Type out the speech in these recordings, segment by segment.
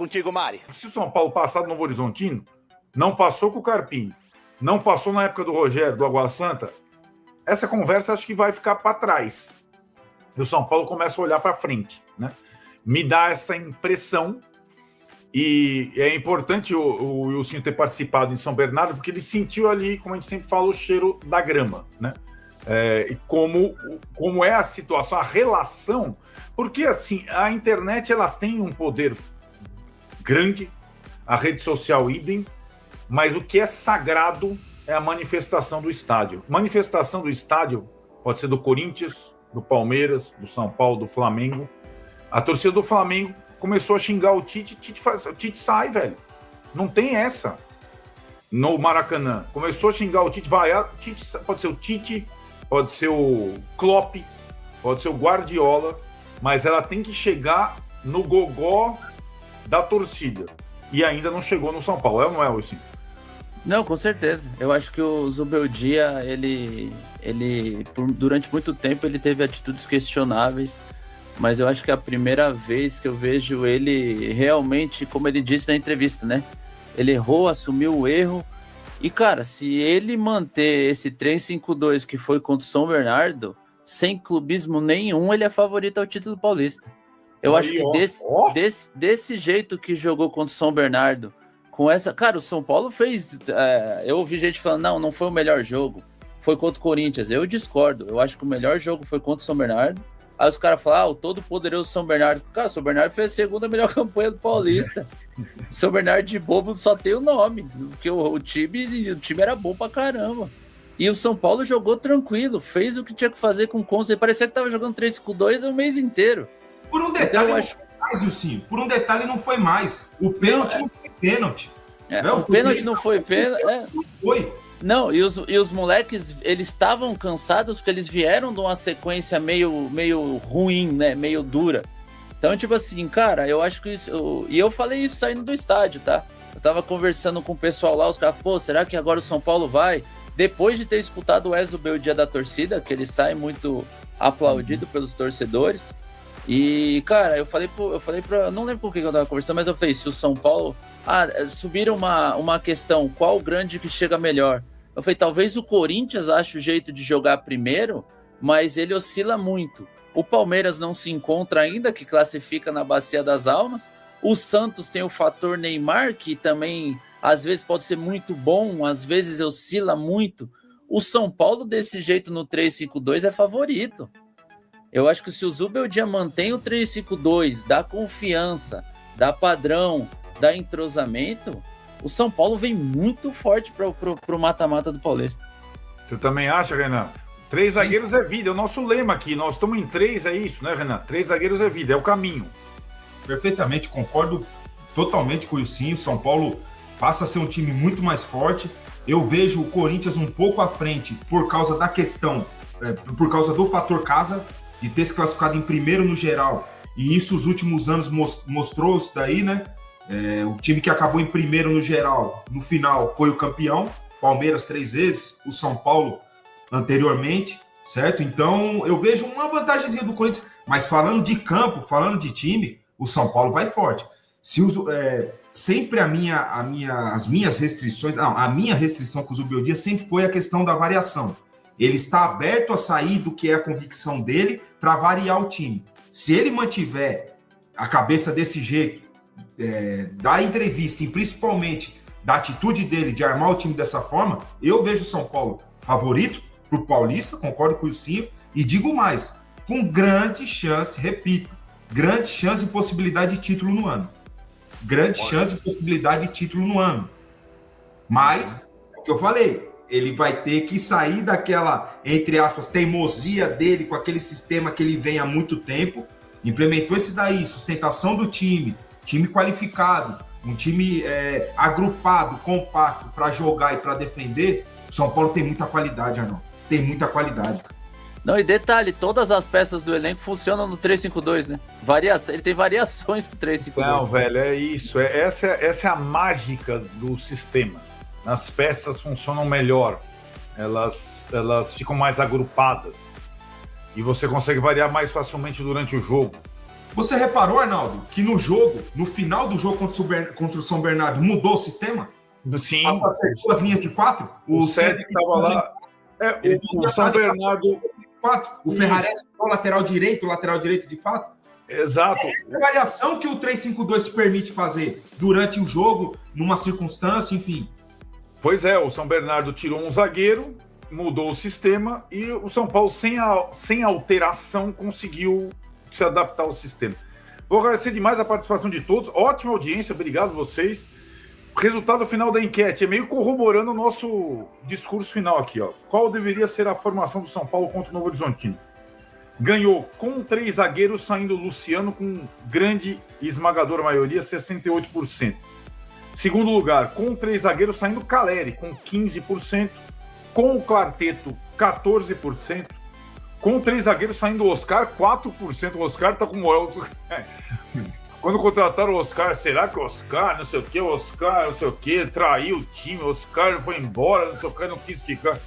contigo, Mari. Se o São Paulo passar do Novo Horizontino, não passou com o Carpini, não passou na época do Rogério, do Água Santa, essa conversa acho que vai ficar para trás. E o São Paulo começa a olhar para frente, né? Me dá essa impressão. E é importante o Wilson ter participado em São Bernardo, porque ele sentiu ali, como a gente sempre fala, o cheiro da grama, né? E como é a situação, a relação, porque assim, a internet ela tem um poder grande, a rede social idem, mas o que é sagrado é a manifestação do estádio. Manifestação do estádio pode ser do Corinthians, do Palmeiras, do São Paulo, do Flamengo. A torcida do Flamengo começou a xingar o Tite, o Tite sai, velho. Não tem essa. No Maracanã. Começou a xingar o Tite, pode ser o Tite, pode ser o Klopp, pode ser o Guardiola, mas ela tem que chegar no gogó da torcida. E ainda não chegou no São Paulo, não é, Wilson? Não, com certeza. Eu acho que o Zubeldia, ele durante muito tempo, ele teve atitudes questionáveis, mas eu acho que é a primeira vez que eu vejo ele realmente, como ele disse na entrevista, né? Ele errou, assumiu o erro. E, cara, se ele manter esse 3-5-2 que foi contra o São Bernardo, sem clubismo nenhum, ele é favorito ao título paulista. Eu acho que desse jeito que jogou contra o São Bernardo, com essa... Cara, o São Paulo fez... eu ouvi gente falando, não foi o melhor jogo, foi contra o Corinthians. Eu discordo. Eu acho que o melhor jogo foi contra o São Bernardo. Aí os caras falam, o todo poderoso São Bernardo. Cara, o São Bernardo fez a segunda melhor campanha do Paulista. São Bernardo de bobo só tem o nome, porque o time era bom pra caramba. E o São Paulo jogou tranquilo, fez o que tinha que fazer com o Conce. Parecia que tava jogando 3-5-2 o mês inteiro. Por um detalhe, não foi mais, Wilson. Por um detalhe, não foi mais. O pênalti não foi pênalti. O pênalti não foi pênalti. Não foi. Não, e os moleques, eles estavam cansados porque eles vieram de uma sequência meio ruim, né? Meio dura. Então, tipo assim, cara, eu acho que isso... E eu falei isso saindo do estádio, tá? Eu tava conversando com o pessoal lá, os caras, pô, será que agora o São Paulo vai? Depois de ter escutado o Ezo Beldia da torcida, que ele sai muito aplaudido pelos torcedores. E, cara, eu falei pra... Não lembro com quem eu tava conversando, mas eu falei, se o São Paulo... subiram uma questão, qual grande que chega melhor? Eu falei, talvez o Corinthians ache o jeito de jogar primeiro, mas ele oscila muito. O Palmeiras não se encontra ainda, que classifica na Bacia das Almas. O Santos tem o fator Neymar, que também, às vezes, pode ser muito bom, às vezes oscila muito. O São Paulo, desse jeito, no 3-5-2, é favorito. Eu acho que se o Zubeldia mantém o 3-5-2, dá confiança, dá padrão, dá entrosamento, o São Paulo vem muito forte pro mata-mata do Paulista. Você também acha, Renan? 3 zagueiros é vida, é o nosso lema aqui. Nós estamos em 3, é isso, né, Renan? 3 zagueiros é vida, é o caminho. Perfeitamente, concordo totalmente com o Wilson. O São Paulo passa a ser um time muito mais forte. Eu vejo o Corinthians um pouco à frente por causa da questão, por causa do fator casa, de ter se classificado em primeiro no geral. E isso os últimos anos mostrou isso daí, né? O time que acabou em primeiro no geral, no final, foi o campeão. Palmeiras 3 vezes, o São Paulo anteriormente, certo? Então, eu vejo uma vantagemzinha do Corinthians. Mas falando de campo, falando de time, o São Paulo vai forte. Sempre as minhas restrições... Não, a minha restrição com o Zubeldia sempre foi a questão da variação. Ele está aberto a sair do que é a convicção dele para variar o time. Se ele mantiver a cabeça desse jeito, da entrevista e principalmente da atitude dele de armar o time dessa forma, eu vejo o São Paulo favorito para o Paulista, concordo com o Sim, e digo mais, com grande chance, repito, grande chance de possibilidade de título no ano. Grande chance de possibilidade de título no ano. Mas, é o que eu falei, ele vai ter que sair daquela, entre aspas, teimosia dele com aquele sistema que ele vem há muito tempo, implementou esse daí, sustentação do time qualificado, um time agrupado, compacto para jogar e para defender. O São Paulo tem muita qualidade, Arnaldo. Tem muita qualidade. Não, e detalhe, todas as peças do elenco funcionam no 3-5-2, né? Ele tem variações pro 3-5-2. Não, velho, é isso. Essa é a mágica do sistema. As peças funcionam melhor. Elas ficam mais agrupadas. E você consegue variar mais facilmente durante o jogo. Você reparou, Arnaldo, que no final do jogo contra o São Bernardo, mudou o sistema? Sim. Passou a ser 2 linhas de 4? O Cedric estava lá. O São Bernardo... O Ferrares o lateral direito de fato? Exato. Essa é a variação que o 3-5-2 te permite fazer durante o jogo, numa circunstância, enfim. Pois é, o São Bernardo tirou um zagueiro, mudou o sistema e o São Paulo, sem alteração, conseguiu se adaptar ao sistema. Vou agradecer demais a participação de todos. Ótima audiência, obrigado a vocês. Resultado final da enquete é meio corroborando o nosso discurso final aqui, ó. Qual deveria ser a formação do São Paulo contra o Novo Horizontino? Ganhou com 3 zagueiros, saindo Luciano com grande e esmagadora maioria, 68%. Segundo lugar, com 3 zagueiros, saindo Caleri com 15%. Com o quarteto, 14%. Com 3 zagueiros, saindo Oscar, 4%. O Oscar tá com moral. Quando contrataram o Oscar, será que o Oscar, não sei o que, o Oscar, não sei o que, traiu o time, o Oscar foi embora, não sei o que, não quis ficar.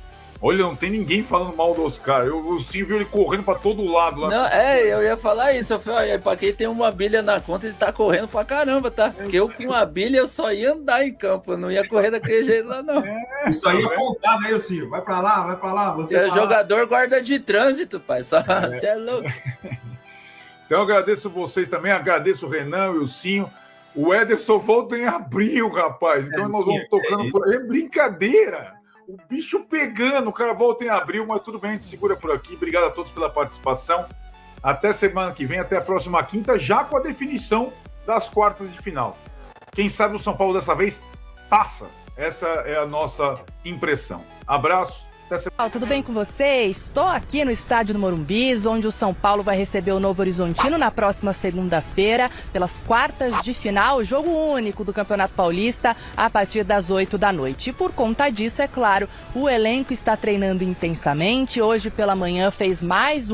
Olha, não tem ninguém falando mal do Oscar. O Sim viu ele correndo pra todo lado lá. Não, eu ia falar isso. Eu falei, olha, pra quem tem uma bilha na conta, ele tá correndo pra caramba, tá? Porque eu com a bilha, eu só ia andar em campo, eu não ia correr daquele jeito lá, não. Isso aí é apontado, né, Sim? Vai pra lá, você é jogador guarda de trânsito, pai. Você é louco. Então eu agradeço vocês também, agradeço o Renan e o Cinho. O Ederson volta em abril, rapaz. Então nós vamos tocando por aí. É brincadeira. O bicho pegando, o cara volta em abril, mas tudo bem, a gente segura por aqui. Obrigado a todos pela participação. Até semana que vem, até a próxima quinta, já com a definição das quartas de final. Quem sabe o São Paulo dessa vez passa. Essa é a nossa impressão. Abraço. Tudo bem com vocês? Estou aqui no estádio do Morumbi, onde o São Paulo vai receber o Novo Horizontino na próxima segunda-feira, pelas quartas de final, jogo único do Campeonato Paulista, a partir das 8 da noite. E por conta disso, é claro, o elenco está treinando intensamente. Hoje pela manhã fez mais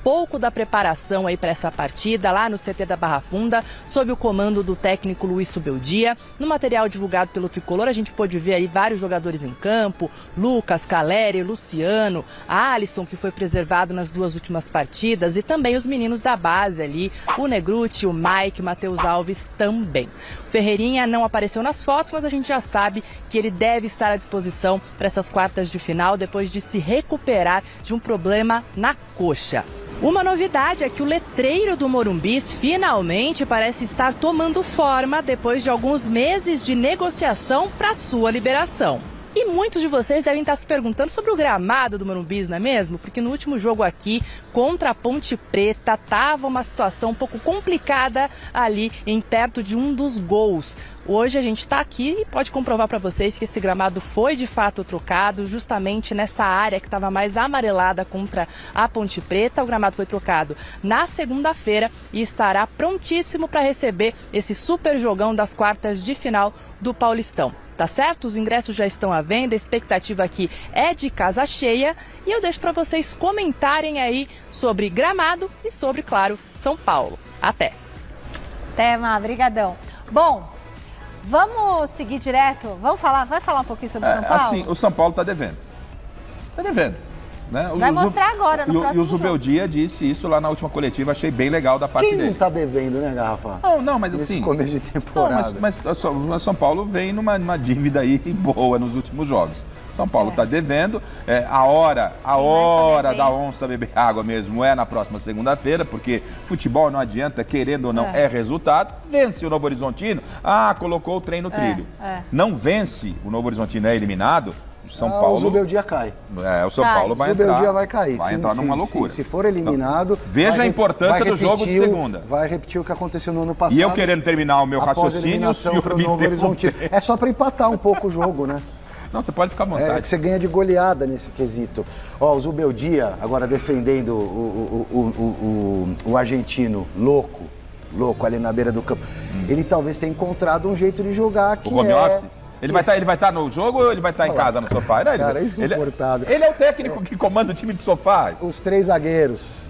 pouco da preparação aí para essa partida lá no CT da Barra Funda, sob o comando do técnico Luiz Subeldia. No material divulgado pelo Tricolor, a gente pôde ver aí vários jogadores em campo: Lucas, Caleri, Luciano, Alisson, que foi preservado nas 2 últimas partidas, e também os meninos da base ali, o Negruti, o Mike, o Matheus Alves também. O Ferreirinha não apareceu nas fotos, mas a gente já sabe que ele deve estar à disposição para essas quartas de final, depois de se recuperar de um problema na coxa. Uma novidade é que o letreiro do Morumbis finalmente parece estar tomando forma depois de alguns meses de negociação para sua liberação. E muitos de vocês devem estar se perguntando sobre o gramado do Morumbis, não é mesmo? Porque no último jogo aqui, contra a Ponte Preta, estava uma situação um pouco complicada ali, em perto de um dos gols. Hoje a gente está aqui e pode comprovar para vocês que esse gramado foi de fato trocado, justamente nessa área que estava mais amarelada contra a Ponte Preta. O gramado foi trocado na segunda-feira e estará prontíssimo para receber esse super jogão das quartas de final do Paulistão. Tá certo? Os ingressos já estão à venda, a expectativa aqui é de casa cheia e eu deixo para vocês comentarem aí sobre gramado e sobre, claro, São Paulo. Até! Até, Má, brigadão. Bom, vamos seguir direto? Vai falar um pouquinho sobre o São Paulo? Assim, o São Paulo tá devendo. Tá devendo. Né? Vai mostrar agora no próximo E o Zubeldia disse isso lá na última coletiva, achei bem legal da parte dele. Quem não tá devendo, né, Garrafa? Não, mas nesse assim... começo de temporada. Mas o São Paulo vem numa dívida aí boa nos últimos jogos. São Paulo tá devendo. A hora da onça beber água mesmo é na próxima segunda-feira, porque futebol não adianta, querendo ou não, é resultado. Vence o Novo Horizontino, colocou o trem no trilho. Não vence, o Novo Horizontino é eliminado, o São Paulo... O Zubeldia cai. O São Paulo vai entrar... O Zubeldia vai cair. Vai entrar numa loucura. Se for eliminado... Então, veja a importância do jogo de segunda. Vai repetir o que aconteceu no ano passado. E eu querendo terminar o meu raciocínio, o senhor me interrompeu. É só para empatar um pouco o jogo, né? Não, você pode ficar à vontade. É que você ganha de goleada nesse quesito. O Zubeldia, agora defendendo o argentino louco ali na beira do campo. Ele talvez tenha encontrado um jeito de jogar que o home office? Ele vai estar no jogo ou ele vai estar em casa no sofá? Cara, é insuportável. Ele é o técnico que comanda o time de sofá. Os três zagueiros,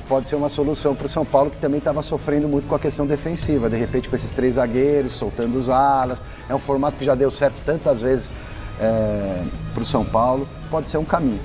pode ser uma solução para o São Paulo, que também estava sofrendo muito com a questão defensiva. De repente, com esses 3 zagueiros, soltando os alas. É um formato que já deu certo tantas vezes para o São Paulo. Pode ser um caminho.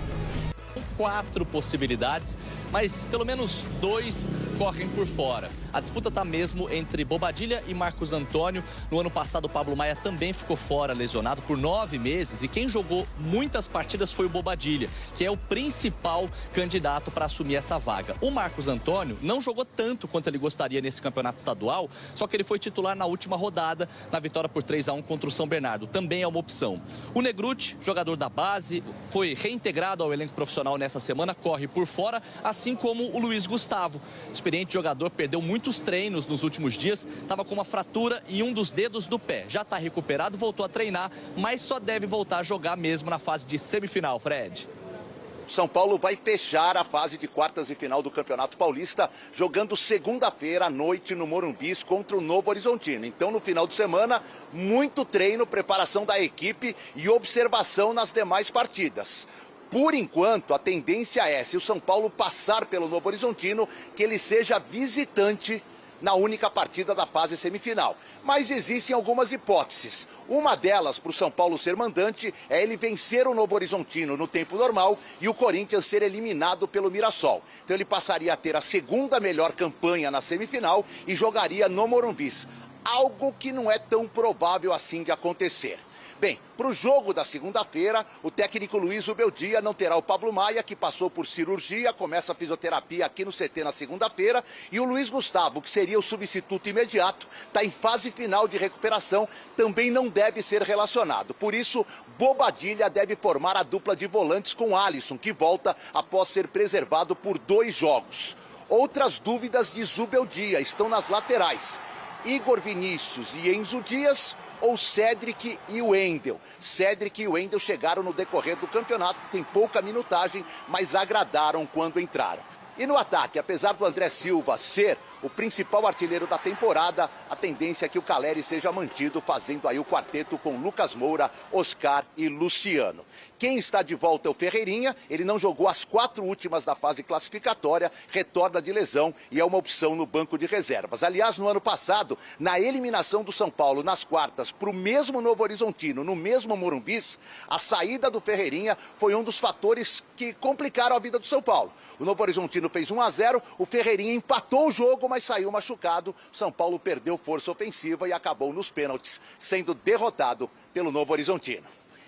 4 possibilidades, mas pelo menos 2 correm por fora. A disputa está mesmo entre Bobadilla e Marcos Antônio. No ano passado, o Pablo Maia também ficou fora, lesionado por 9 meses. E quem jogou muitas partidas foi o Bobadilla, que é o principal candidato para assumir essa vaga. O Marcos Antônio não jogou tanto quanto ele gostaria nesse campeonato estadual, só que ele foi titular na última rodada, na vitória por 3-1 contra o São Bernardo. Também é uma opção. O Negruti, jogador da base, foi reintegrado ao elenco profissional nessa semana, corre por fora, assim como o Luiz Gustavo. Experiente jogador, perdeu muitos treinos nos últimos dias, estava com uma fratura em um dos dedos do pé. Já está recuperado, voltou a treinar, mas só deve voltar a jogar mesmo na fase de semifinal, Fred. São Paulo vai fechar a fase de quartas de final do Campeonato Paulista, jogando segunda-feira à noite no Morumbi contra o Novo Horizontino. Então, no final de semana, muito treino, preparação da equipe e observação nas demais partidas. Por enquanto, a tendência é, se o São Paulo passar pelo Novo Horizontino, que ele seja visitante na única partida da fase semifinal. Mas existem algumas hipóteses. Uma delas, para o São Paulo ser mandante, é ele vencer o Novo Horizontino no tempo normal e o Corinthians ser eliminado pelo Mirassol. Então ele passaria a ter a segunda melhor campanha na semifinal e jogaria no Morumbi. Algo que não é tão provável assim de acontecer. Bem, para o jogo da segunda-feira, o técnico Luiz Ubeldia não terá o Pablo Maia, que passou por cirurgia, começa a fisioterapia aqui no CT na segunda-feira, e o Luiz Gustavo, que seria o substituto imediato, está em fase final de recuperação, também não deve ser relacionado. Por isso, Bobadilla deve formar a dupla de volantes com Alisson, que volta após ser preservado por 2 jogos. Outras dúvidas de Zubeldia estão nas laterais. Igor Vinícius e Enzo Dias ou Cédric e Wendel. Cédric e Wendel chegaram no decorrer do campeonato, tem pouca minutagem, mas agradaram quando entraram. E no ataque, apesar do André Silva ser o principal artilheiro da temporada, a tendência é que o Caleri seja mantido, fazendo aí o quarteto com Lucas Moura, Oscar e Luciano. Quem está de volta é o Ferreirinha, ele não jogou as 4 últimas da fase classificatória, retorna de lesão e é uma opção no banco de reservas. Aliás, no ano passado, na eliminação do São Paulo nas quartas para o mesmo Novo Horizontino, no mesmo Morumbi, a saída do Ferreirinha foi um dos fatores que complicaram a vida do São Paulo. O Novo Horizontino fez 1-0, o Ferreirinha empatou o jogo, mas saiu machucado. O São Paulo perdeu força ofensiva e acabou nos pênaltis, sendo derrotado pelo Novo Horizontino.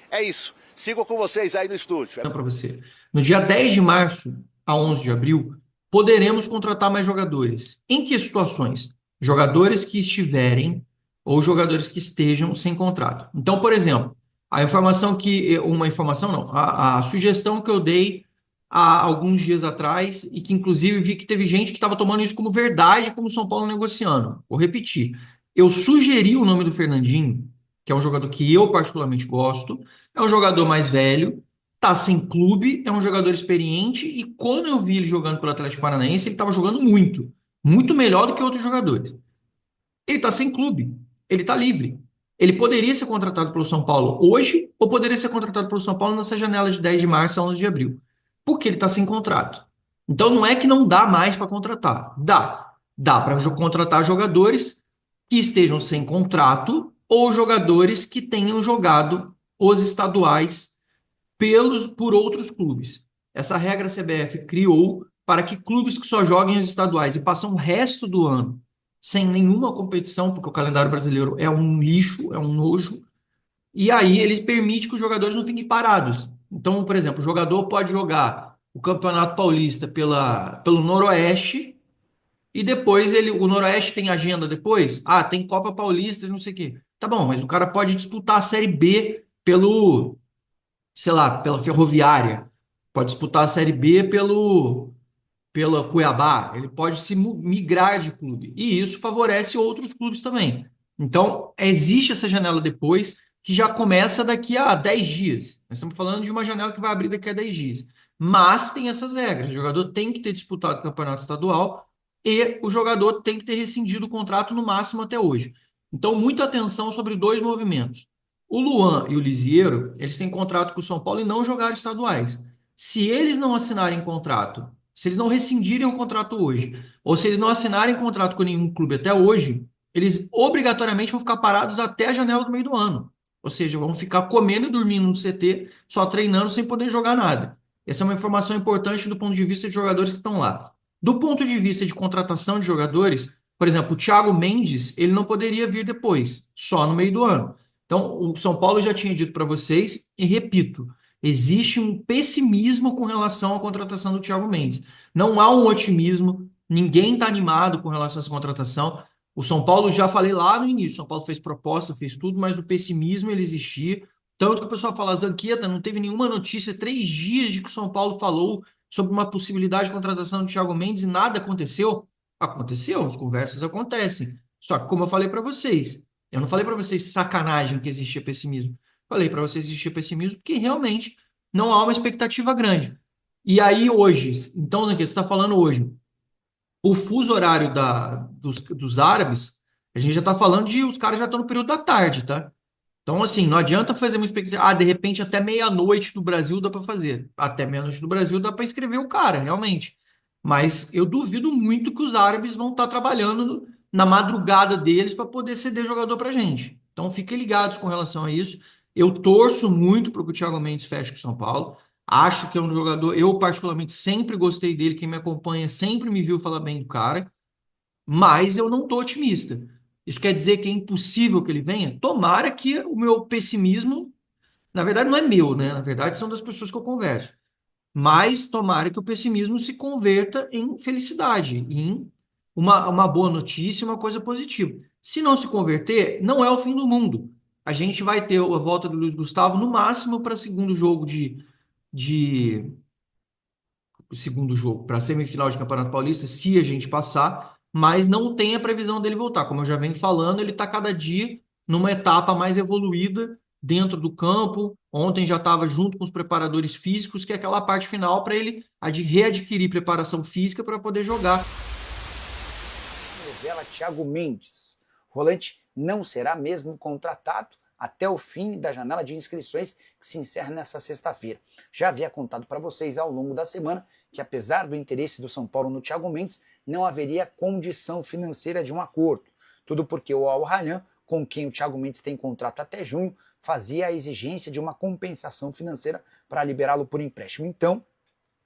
É isso. Sigo com vocês aí no estúdio. Para você. No dia 10 de março a 11 de abril, poderemos contratar mais jogadores. Em que situações? Jogadores que estiverem ou jogadores que estejam sem contrato. Então, por exemplo, a sugestão que eu dei há alguns dias atrás e que inclusive vi que teve gente que estava tomando isso como verdade, como o São Paulo negociando. Vou repetir. Eu sugeri o nome do Fernandinho, que é um jogador que eu particularmente gosto, é um jogador mais velho, tá sem clube, é um jogador experiente, e quando eu vi ele jogando pelo Atlético Paranaense, ele estava jogando muito, muito melhor do que outros jogadores. Ele tá sem clube, ele tá livre. Ele poderia ser contratado pelo São Paulo hoje, ou poderia ser contratado pelo São Paulo nessa janela de 10 de março a 11 de abril, porque ele tá sem contrato. Então não é que não dá mais para contratar, dá para contratar jogadores que estejam sem contrato, ou jogadores que tenham jogado os estaduais por outros clubes. Essa regra a CBF criou para que clubes que só joguem os estaduais e passam o resto do ano sem nenhuma competição, porque o calendário brasileiro é um lixo, é um nojo, e aí ele permite que os jogadores não fiquem parados. Então, por exemplo, o jogador pode jogar o Campeonato Paulista pelo Noroeste, e depois o Noroeste tem agenda depois? Tem Copa Paulista e não sei o quê. Tá bom, mas o cara pode disputar a Série B pela Ferroviária. Pode disputar a Série B pela Cuiabá. Ele pode se migrar de clube. E isso favorece outros clubes também. Então, existe essa janela depois, que já começa daqui a 10 dias. Nós estamos falando de uma janela que vai abrir daqui a 10 dias. Mas tem essas regras. O jogador tem que ter disputado o campeonato estadual e o jogador tem que ter rescindido o contrato no máximo até hoje. Então, muita atenção sobre 2 movimentos. O Luan e o Lisiero, eles têm contrato com o São Paulo e não jogaram estaduais. Se eles não assinarem contrato, se eles não rescindirem o contrato hoje, ou se eles não assinarem contrato com nenhum clube até hoje, eles obrigatoriamente vão ficar parados até a janela do meio do ano. Ou seja, vão ficar comendo e dormindo no CT, só treinando sem poder jogar nada. Essa é uma informação importante do ponto de vista de jogadores que estão lá. Do ponto de vista de contratação de jogadores, por exemplo, o Thiago Mendes, ele não poderia vir depois, só no meio do ano. Então, o São Paulo já tinha dito para vocês, e repito, existe um pessimismo com relação à contratação do Thiago Mendes. Não há um otimismo, ninguém está animado com relação a essa contratação. O São Paulo, já falei lá no início, o São Paulo fez proposta, fez tudo, mas o pessimismo ele existia. Tanto que o pessoal fala, Zanqueta, não teve nenhuma notícia, 3 dias de que o São Paulo falou sobre uma possibilidade de contratação do Thiago Mendes e nada aconteceu. Aconteceu, as conversas acontecem. Só que, como eu falei para vocês, eu não falei para vocês sacanagem que existia pessimismo. Falei para vocês que existia pessimismo porque realmente não há uma expectativa grande. E aí hoje, então, Zanqueta, você está falando hoje, o fuso horário dos árabes, a gente já está falando de os caras já estão no período da tarde, tá? Então, assim, não adianta fazer uma expectativa. Ah, de repente, até meia-noite do Brasil dá para fazer. Até meia-noite do Brasil dá para escrever o cara, realmente. Mas eu duvido muito que os árabes vão estar trabalhando na madrugada deles para poder ceder jogador para gente. Então, fiquem ligados com relação a isso. Eu torço muito para que o Thiago Mendes feche com o São Paulo. Acho que é um jogador. Eu, particularmente, sempre gostei dele. Quem me acompanha sempre me viu falar bem do cara. Mas eu não estou otimista. Isso quer dizer que é impossível que ele venha? Tomara que o meu pessimismo, na verdade, não é meu, né? Na verdade, são das pessoas que eu converso. Mas tomara que o pessimismo se converta em felicidade, em uma boa notícia, uma coisa positiva. Se não se converter, não é o fim do mundo. A gente vai ter a volta do Luiz Gustavo no máximo para segundo jogo de segundo jogo, para semifinal de Campeonato Paulista, se a gente passar, mas não tem a previsão dele voltar. Como eu já venho falando, ele está cada dia numa etapa mais evoluída dentro do campo. Ontem já estava junto com os preparadores físicos, que é aquela parte final para ele readquirir preparação física para poder jogar. Revela Thiago Mendes. O volante não será mesmo contratado até o fim da janela de inscrições que se encerra nesta sexta-feira. Já havia contado para vocês ao longo da semana que, apesar do interesse do São Paulo no Thiago Mendes, não haveria condição financeira de um acordo. Tudo porque o Al Rayyan, com quem o Thiago Mendes tem contrato até junho, fazia a exigência de uma compensação financeira para liberá-lo por empréstimo. Então,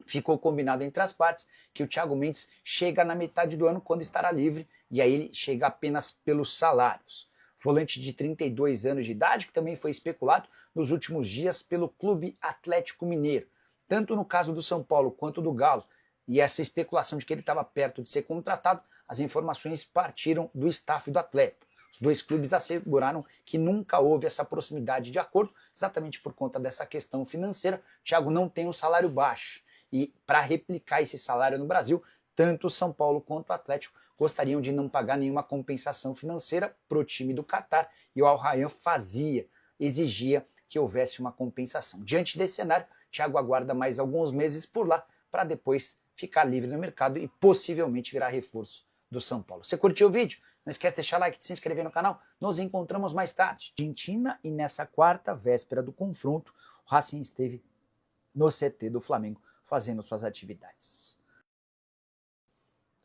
ficou combinado entre as partes que o Thiago Mendes chega na metade do ano quando estará livre, e aí ele chega apenas pelos salários. Volante de 32 anos de idade, que também foi especulado nos últimos dias pelo Clube Atlético Mineiro. Tanto no caso do São Paulo quanto do Galo, e essa especulação de que ele estava perto de ser contratado, as informações partiram do staff do atleta. Os dois clubes asseguraram que nunca houve essa proximidade de acordo, exatamente por conta dessa questão financeira. O Thiago não tem um salário baixo, e para replicar esse salário no Brasil, tanto o São Paulo quanto o Atlético gostariam de não pagar nenhuma compensação financeira para o time do Catar, e o Al Rayyan exigia que houvesse uma compensação. Diante desse cenário, Thiago aguarda mais alguns meses por lá para depois ficar livre no mercado e possivelmente virar reforço do São Paulo. Você curtiu o vídeo? Não esquece de deixar like e de se inscrever no canal. Nos encontramos mais tarde. Argentina, e nessa quarta, véspera do confronto, o Racing esteve no CT do Flamengo fazendo suas atividades.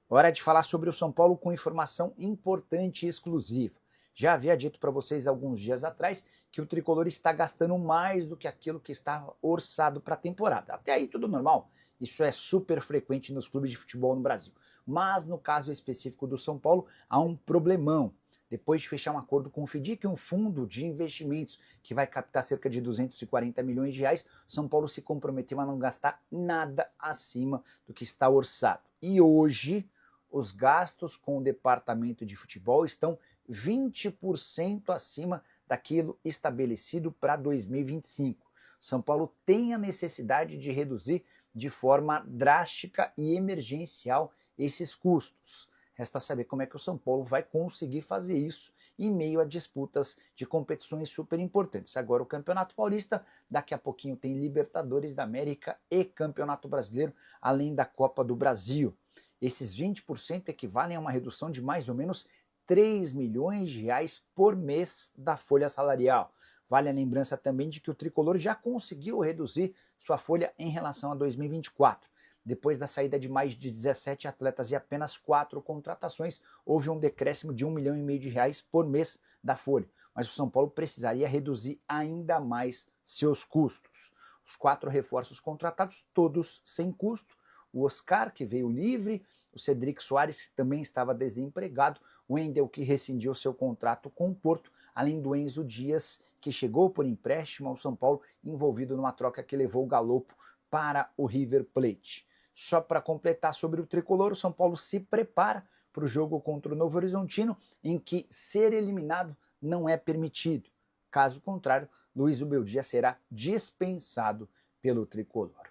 Hora de falar sobre o São Paulo com informação importante e exclusiva. Já havia dito para vocês alguns dias atrás que o tricolor está gastando mais do que aquilo que estava orçado para a temporada. Até aí tudo normal. Isso é super frequente nos clubes de futebol no Brasil. Mas no caso específico do São Paulo, há um problemão. Depois de fechar um acordo com o FDIC, um fundo de investimentos que vai captar cerca de 240 milhões de reais, São Paulo se comprometeu a não gastar nada acima do que está orçado. E hoje, os gastos com o departamento de futebol estão 20% acima daquilo estabelecido para 2025. São Paulo tem a necessidade de reduzir de forma drástica e emergencial esses custos. Resta saber como é que o São Paulo vai conseguir fazer isso em meio a disputas de competições super importantes. Agora o Campeonato Paulista, daqui a pouquinho tem Libertadores da América e Campeonato Brasileiro, além da Copa do Brasil. Esses 20% equivalem a uma redução de mais ou menos 3 milhões de reais por mês da folha salarial. Vale a lembrança também de que o tricolor já conseguiu reduzir sua folha em relação a 2024. Depois da saída de mais de 17 atletas e apenas 4 contratações, houve um decréscimo de 1,5 milhão de reais por mês da folha. Mas o São Paulo precisaria reduzir ainda mais seus custos. Os 4 reforços contratados, todos sem custo. O Oscar, que veio livre, o Cedric Soares, que também estava desempregado, o Wendel, que rescindiu seu contrato com o Porto, além do Enzo Dias, que chegou por empréstimo ao São Paulo, envolvido numa troca que levou o Galopo para o River Plate. Só para completar sobre o tricolor, o São Paulo se prepara para o jogo contra o Novo Horizontino, em que ser eliminado não é permitido. Caso contrário, Luiz Ubeldia será dispensado pelo tricolor.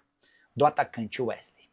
Do atacante Wesley.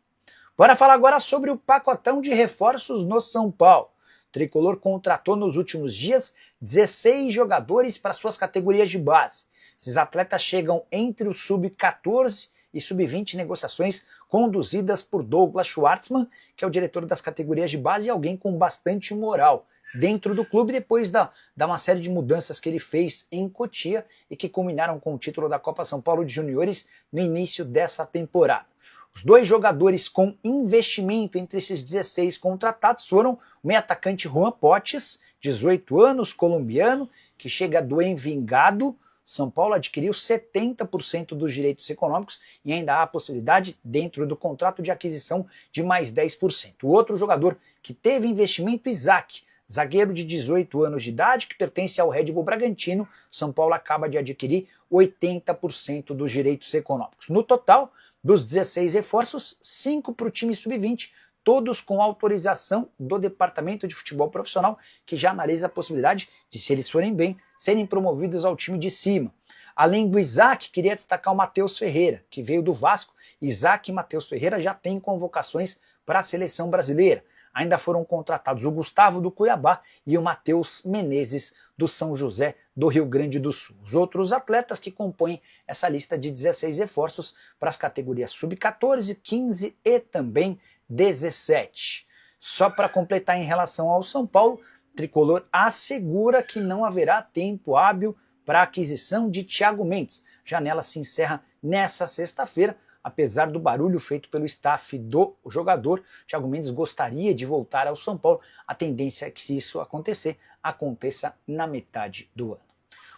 Bora falar agora sobre o pacotão de reforços no São Paulo. O tricolor contratou nos últimos dias 16 jogadores para suas categorias de base. Esses atletas chegam entre o sub-14 e sub-20, negociações conduzidas por Douglas Schwartzman, que é o diretor das categorias de base e alguém com bastante moral dentro do clube, depois da uma série de mudanças que ele fez em Cotia e que culminaram com o título da Copa São Paulo de Juniores no início dessa temporada. Os 2 jogadores com investimento entre esses 16 contratados foram o meio-atacante Juan Potes, 18 anos, colombiano, que chega do Envigado. São Paulo adquiriu 70% dos direitos econômicos e ainda há a possibilidade, dentro do contrato de aquisição, de mais 10%. O outro jogador que teve investimento, Isaac, zagueiro de 18 anos de idade, que pertence ao Red Bull Bragantino. São Paulo acaba de adquirir 80% dos direitos econômicos. No total, dos 16 reforços, 5 para o time sub-20, todos com autorização do Departamento de Futebol Profissional, que já analisa a possibilidade de, se eles forem bem, serem promovidos ao time de cima. Além do Isaac, queria destacar o Matheus Ferreira, que veio do Vasco. Isaac e Matheus Ferreira já têm convocações para a seleção brasileira. Ainda foram contratados o Gustavo do Cuiabá e o Matheus Menezes do São José do Rio Grande do Sul. Os outros atletas que compõem essa lista de 16 reforços para as categorias sub-14, 15 e também 17. Só para completar em relação ao São Paulo, o tricolor assegura que não haverá tempo hábil para a aquisição de Thiago Mendes. A janela se encerra nessa sexta-feira. Apesar do barulho feito pelo staff do jogador, Thiago Mendes gostaria de voltar ao São Paulo. A tendência é que, se isso acontecer, aconteça na metade do ano.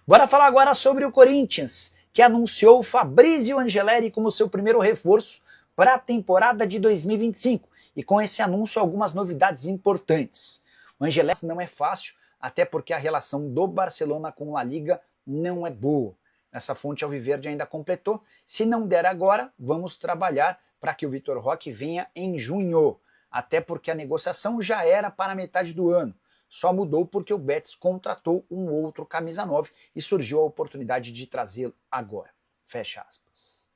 Bora falar agora sobre o Corinthians, que anunciou Fabrício Angeleri como seu primeiro reforço para a temporada de 2025. E com esse anúncio, algumas novidades importantes. O Angeleri não é fácil, até porque a relação do Barcelona com La Liga não é boa. Essa fonte alviverde ainda completou: se não der agora, vamos trabalhar para que o Vitor Roque venha em junho. Até porque a negociação já era para a metade do ano. Só mudou porque o Betis contratou um outro camisa 9 e surgiu a oportunidade de trazê-lo agora. Fecha aspas.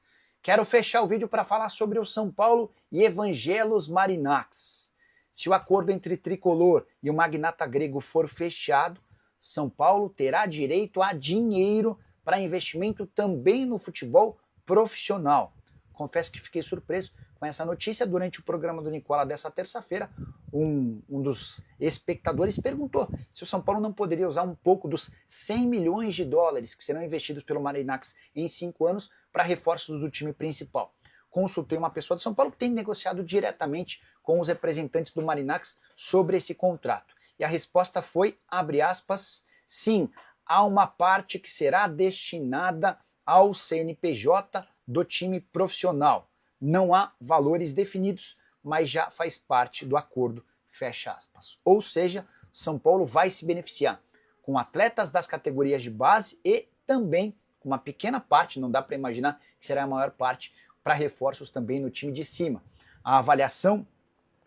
Quero fechar o vídeo para falar sobre o São Paulo e Evangelos Marinax. Se o acordo entre Tricolor e o magnata grego for fechado, São Paulo terá direito a dinheiro para investimento também no futebol profissional. Confesso que fiquei surpreso com essa notícia. Durante o programa do Nicola dessa terça-feira, um dos espectadores perguntou se o São Paulo não poderia usar um pouco dos 100 milhões de dólares que serão investidos pelo Marinax em 5 anos para reforços do time principal. Consultei uma pessoa de São Paulo que tem negociado diretamente com os representantes do Marinax sobre esse contrato. E a resposta foi, abre aspas, sim, há uma parte que será destinada ao CNPJ do time profissional. Não há valores definidos, mas já faz parte do acordo, fecha aspas. Ou seja, São Paulo vai se beneficiar com atletas das categorias de base e também com uma pequena parte, não dá para imaginar que será a maior parte, para reforços também no time de cima. A avaliação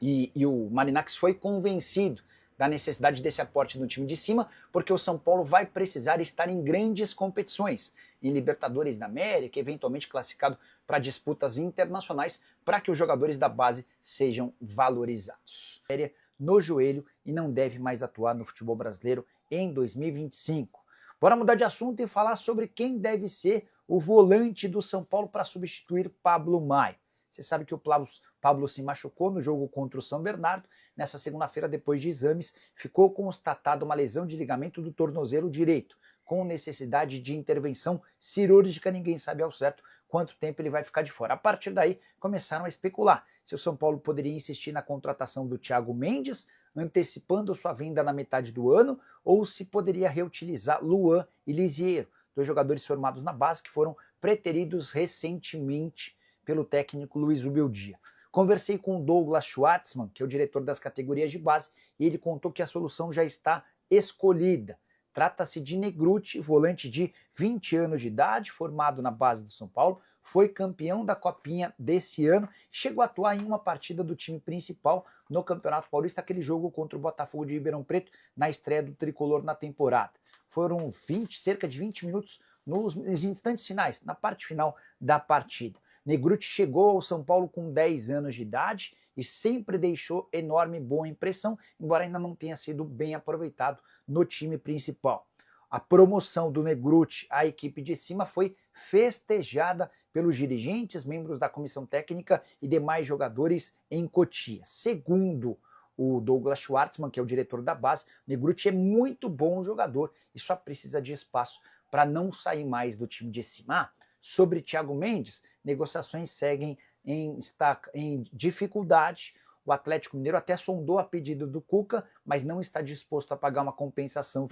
e o Marinax foi convencido da necessidade desse aporte no time de cima, porque o São Paulo vai precisar estar em grandes competições, em Libertadores da América, eventualmente classificado para disputas internacionais, para que os jogadores da base sejam valorizados. No joelho e não deve mais atuar no futebol brasileiro em 2025. Bora mudar de assunto e falar sobre quem deve ser o volante do São Paulo para substituir Pablo Maia. Você sabe que o Pablo se machucou no jogo contra o São Bernardo. Nessa segunda-feira, depois de exames, ficou constatada uma lesão de ligamento do tornozelo direito, com necessidade de intervenção cirúrgica. Ninguém sabe ao certo quanto tempo ele vai ficar de fora. A partir daí, começaram a especular se o São Paulo poderia insistir na contratação do Thiago Mendes, antecipando sua vinda na metade do ano, ou se poderia reutilizar Luan e Lisiero, 2 jogadores formados na base que foram preteridos recentemente pelo técnico Luiz Ubeldia. Conversei com o Douglas Schwartzman, que é o diretor das categorias de base, e ele contou que a solução já está escolhida. Trata-se de Negrutti, volante de 20 anos de idade, formado na base do São Paulo, foi campeão da Copinha desse ano, chegou a atuar em uma partida do time principal no Campeonato Paulista, aquele jogo contra o Botafogo de Ribeirão Preto, na estreia do tricolor na temporada. Foram cerca de 20 minutos nos instantes finais, na parte final da partida. Negrutti chegou ao São Paulo com 10 anos de idade e sempre deixou enorme boa impressão, embora ainda não tenha sido bem aproveitado no time principal. A promoção do Negrutti à equipe de cima foi festejada pelos dirigentes, membros da comissão técnica e demais jogadores em Cotia. Segundo o Douglas Schwartzman, que é o diretor da base, Negrutti é muito bom jogador e só precisa de espaço para não sair mais do time de cima. Sobre Thiago Mendes, negociações seguem em dificuldade. O Atlético Mineiro até sondou a pedido do Cuca, mas não está disposto a pagar uma compensação